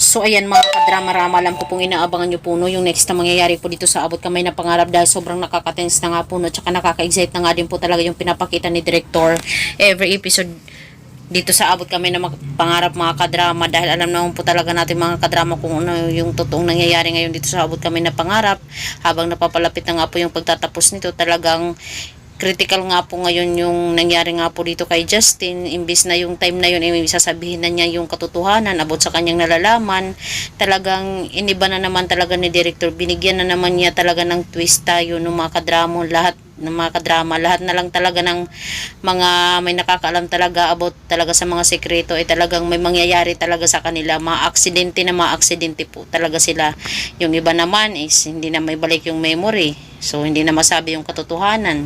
So ayan mga kadrama-rama, alam ko pong inaabangan nyo po no, yung next na mangyayari po dito sa Abot Kamay na Pangarap dahil sobrang nakaka-tense na nga po no, tsaka nakaka-excite na nga din po talaga yung pinapakita ni Director every episode dito sa Abot Kamay na Pangarap mga kadrama dahil alam naman po talaga natin mga kadrama kung ano yung totoong nangyayari ngayon dito sa Abot Kamay na Pangarap. Habang napapalapit na nga po yung pagtatapos nito, talagang critical nga po ngayon yung nangyari nga po dito kay Justin. Imbis na yung time na yun ay sasabihin na niya yung katotohanan about sa kanyang nalalaman, talagang iniba na naman talaga ni Director. Binigyan na naman niya talaga ng twist tayo ng mga kadrama, lahat na lang talaga ng mga may nakakaalam talaga about talaga sa mga sekreto ay talagang may mangyayari talaga sa kanila, mga aksidente po talaga sila. Yung iba naman is hindi na may balik yung memory, so hindi na masabi yung katotohanan.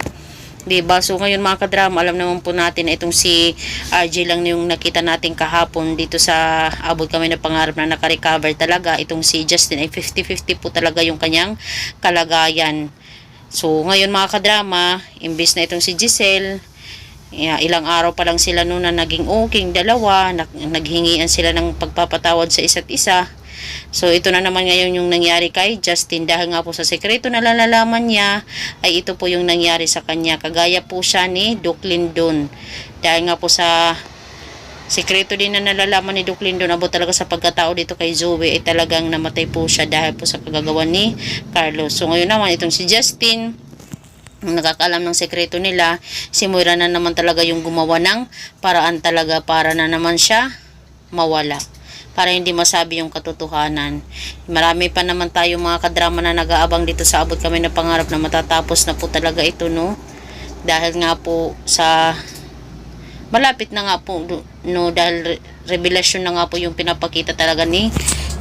Diba? So ngayon mga kadrama, alam naman po natin na itong si RJ lang yung nakita natin kahapon dito sa Abot Kamay na Pangarap na nakarecover talaga. Itong si Justin ay 50-50 po talaga yung kanyang kalagayan. So ngayon mga kadrama, imbis na itong si Giselle, ilang araw pa lang sila noon na naging okay dalawa, naghingian sila ng pagpapatawad sa isa't isa. So ito na naman ngayon yung nangyari kay Justin dahil nga po sa sekreto na nalalaman niya ay ito po yung nangyari sa kanya. Kagaya po siya ni Duke Lindon dahil nga po sa sekreto din na nalalaman ni Duke Lindon about talaga sa pagkatao dito kay Zoe ay talagang namatay po siya dahil po sa kagagawan ni Carlos. So ngayon naman itong si Justin, ang nakakaalam ng sekreto nila, si Moira na naman talaga yung gumawa ng paraan talaga para na naman siya mawala, para hindi masabi yung katotohanan. Marami pa naman tayo mga kadrama na nag-aabang dito sa Abot Kamay na Pangarap na matatapos na po talaga ito no, dahil nga po sa malapit na nga po no, dahil revelasyon na nga po yung pinapakita talaga ni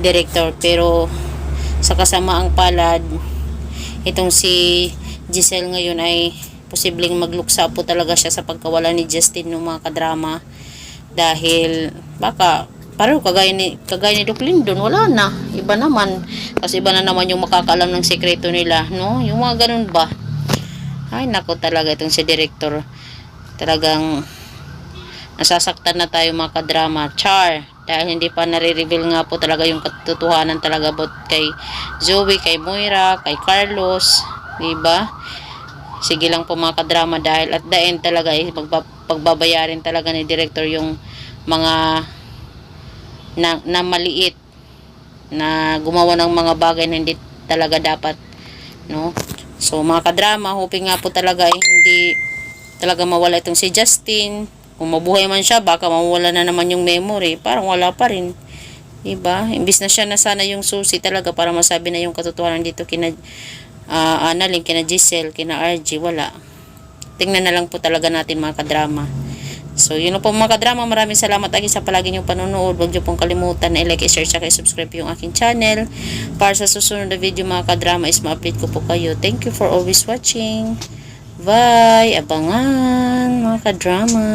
Director. Pero sa kasamaang palad, itong si Giselle ngayon ay posibleng magluksa po talaga siya sa pagkawala ni Justin no mga kadrama, dahil baka pareho kagaya ni Duke Lindon, wala na, iba naman, kasi iba na naman yung makakaalam ng sekreto nila no, yung mga ganun ba. Ay nako talaga itong si Director, talagang nasasaktan na tayo mga kadrama, char, dahil hindi pa nare-reveal nga po talaga yung katotohanan talaga about kay Zoe, kay Moira, kay Carlos, diba? Sige lang po mga kadrama, dahil at the end talaga pagbabayarin talaga ni Director yung mga na maliit na gumawa ng mga bagay na hindi talaga dapat no. So mga kadrama, hoping nga po talaga hindi talaga mawala itong si Justin. Kung mabuhay man siya, baka mawala na naman yung memory, parang wala pa rin, diba? Imbis na siya na sana yung susi talaga para masabi na yung katotohanan dito kina Annalyn, kina Giselle, kina RG, wala. Tingnan na lang po talaga natin mga kadrama. So yun po mga kadrama, maraming salamat lagi sa palagi niyong panonood. Huwag niyo pong kalimutan na i-like, i-share, at i-subscribe yung aking channel para sa susunod na video mga kadrama is ma-update ko po kayo. Thank you for always watching. Bye! Abangan mga kadrama.